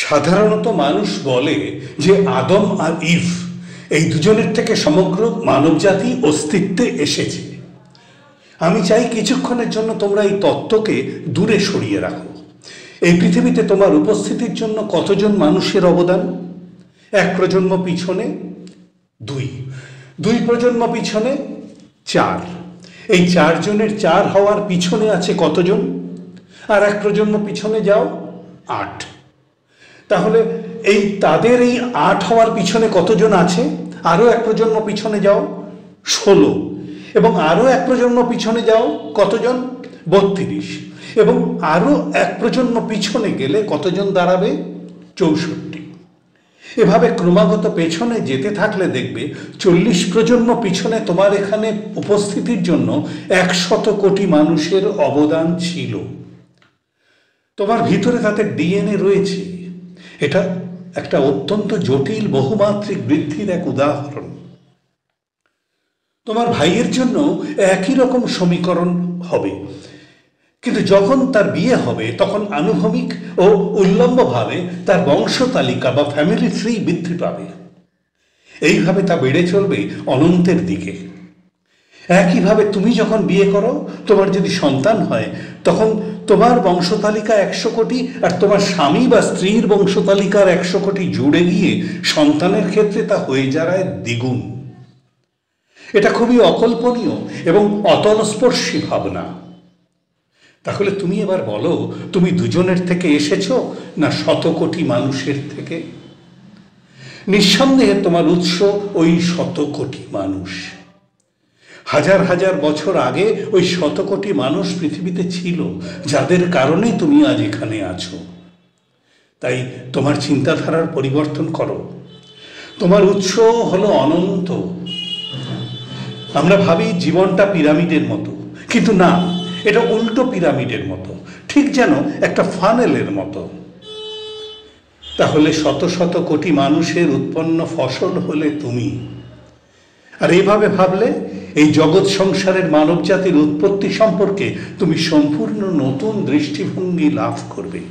সাধারণত মানুষ বলে যে আদম আর ইভ এই দুজনের থেকে সমগ্র মানবজাতি অস্তিত্বে এসেছে। আমি চাই কিছুক্ষণের জন্য তোমরা এই তত্ত্বকে দূরে সরিয়ে রাখো। এই পৃথিবীতে তোমার উপস্থিতির জন্য কতজন মানুষের অবদান? এক প্রজন্ম পিছনে দুই প্রজন্ম পিছনে 4। এই 4 জনের 4 হওয়ার পিছনে আছে কতজন? আর এক প্রজন্ম পিছনে যাও 8। তাহলে তাদের এই 8 হওয়ার পিছনে কতজন আছে? আরো এক প্রজন্ম পিছনে যাও 16, এবং আরো এক প্রজন্ম পিছনে যাও কতজন? 32, এবং আরো এক প্রজন্ম পিছনে গেলে কতজন দাঁড়াবে? 64। এভাবে ক্রমাগত পেছনে যেতে থাকলে দেখবে 40 প্রজন্ম পিছনে তোমার এখানে উপস্থিতির জন্য 100 কোটি মানুষের অবদান ছিল। তোমার ভিতরে তাদের ডিএনএ রয়েছে। এটা একটা অত্যন্ত জটিল বহুমাত্রিক বৃদ্ধির এক উদাহরণ। তোমার ভাইয়ের জন্য একই রকম সমীকরণ হবে, কিন্তু যখন তার বিয়ে হবে তখন আনুভূমিক ও উল্লম্বভাবে তার বংশ তালিকা বা ফ্যামিলি ট্রি বৃদ্ধি পাবে। এইভাবে তা বেড়ে চলবে অনন্তের দিকে। একইভাবে তুমি যখন বিয়ে করো, তোমার যদি সন্তান হয়, তখন তোমার বংশতালিকা 100 কোটি আর তোমার স্বামী বা স্ত্রীর বংশতালিকার 100 কোটি জুড়ে গিয়ে সন্তানের ক্ষেত্রে তা হয়ে যায় দ্বিগুণ। এটা খুবই অকল্পনীয় এবং অতলস্পর্শী ভাবনা। তাহলে তুমি এবার বলো, তুমি দুজনের থেকে এসেছো না 100 কোটি মানুষের থেকে? নিঃসন্দেহে তোমার উৎস ওই 100 কোটি মানুষ। হাজার হাজার বছর আগে ওই 100 কোটি মানুষ পৃথিবীতে ছিল, যাদের কারণে তুমি আজ এখানে আছো। তাই তোমার চিন্তাধারার পরিবর্তন করো। তোমার উৎস হলো অনন্ত। আমরা ভাবি জীবনটা পিরামিডের মতো, কিন্তু না, এটা উল্টো পিরামিডের মতো, ঠিক যেন একটা ফানেলের মতো। তাহলে শত শত কোটি মানুষের উৎপন্ন ফসল হলে তুমি। আর এইভাবে ভাবলে এই জগৎ সংসারের মানব জাতির উৎপত্তি সম্পর্কে তুমি সম্পূর্ণ নতুন দৃষ্টিভঙ্গি লাভ করবে।